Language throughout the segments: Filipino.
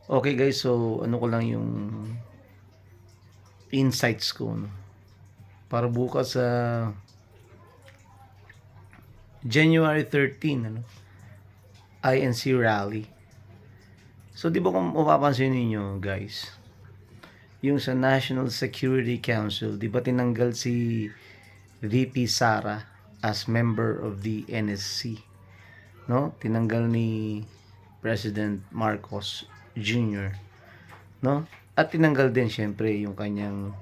Okay guys, so ano ko lang yung insights ko, no? Para bukas sa January 13, ano, INC rally. So di ba kung mapapansin niyo guys, yung sa National Security Council, di ba tinanggal si VP Sara as member of the NSC, no? Tinanggal ni President Marcos Jr., no? At tinanggal din syempre yung kanyang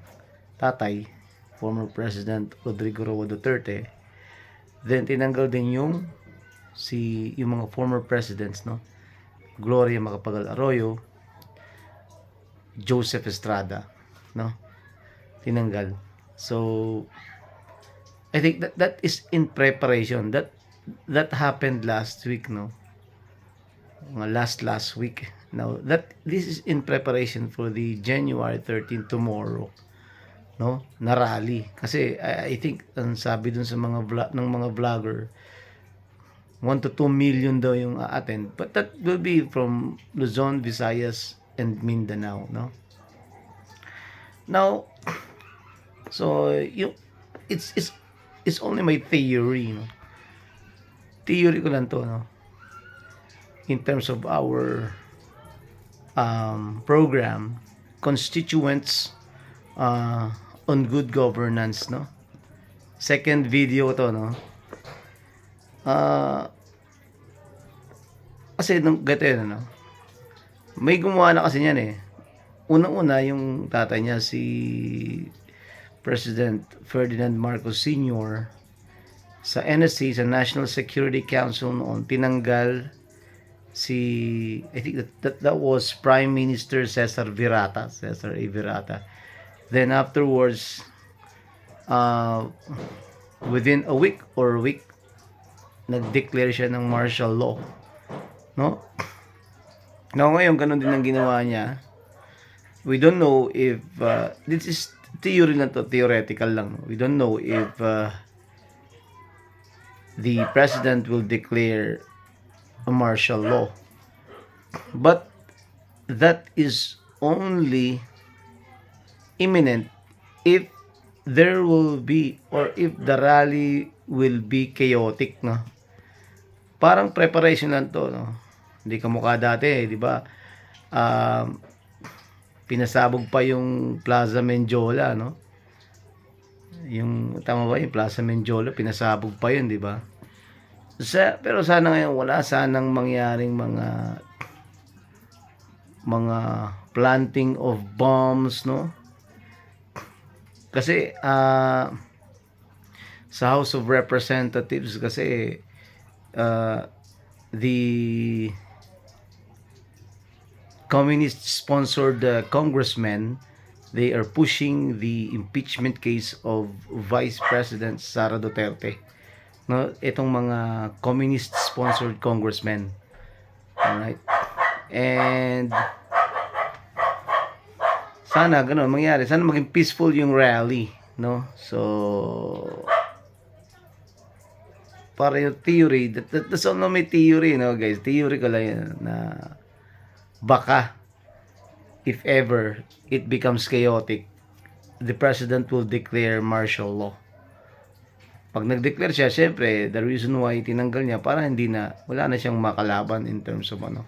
tatay, former President Rodrigo Roa Duterte. Then tinanggal din yung mga former presidents, no? Gloria Macapagal Arroyo, Joseph Estrada, no? Tinanggal. So I think that is in preparation. That happened last week, no? Last week. Now that this is in preparation for the January 13 tomorrow, no? Na rally. Kasi I think ang sabi dun sa mga ng mga vlogger, 1 to 2 million daw yung attend, but that will be from Luzon, Visayas, and Mindanao, no? Now, so it's only my theory, no? Theory ko lang to, no? In terms of our program, constituents on good governance, no? Second video to, no? Kasi nung gato yun, no? May gumawa na kasi niyan eh. Unang-una yung tatay niya, si President Ferdinand Marcos Sr., sa NSC, sa National Security Council noon, tinanggal si, I think that was Prime Minister Cesar Virata, Cesar A. Virata. Then afterwards, within a week, nag-declare siya ng martial law, no? Now ngayon, ganun din ang ginawa niya. We don't know if, this is theory lang to, theoretical lang. We don't know if the president will declare a martial law. But that is only imminent if there will be, or if the rally will be chaotic, no? Parang preparation lang to, no? Hindi ka mukha dati, di ba? Pinasabog pa yung Plaza Menjola, no? Yung tama ba yung Plaza Menjola, pinasabog pa yun, di ba? Pero sana ngayon wala sanang mangyaring mga planting of bombs, no? Kasi sa House of Representatives kasi the communist-sponsored congressmen, they are pushing the impeachment case of Vice President Sara Duterte. No, itong mga communist-sponsored congressmen. Alright? And sana ganun mangyari. Sana maging peaceful yung rally, no? So para yung theory, that's all may theory, no guys? Theory ko lang yan na baka if ever it becomes chaotic, the president will declare martial law. Pag nag-declare siya, syempre, the reason why tinanggal niya, para hindi na, wala na siyang makalaban in terms of ano.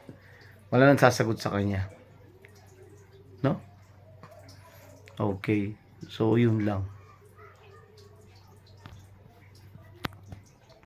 Wala nang sasagot sa kanya. No? Okay. So, yun lang.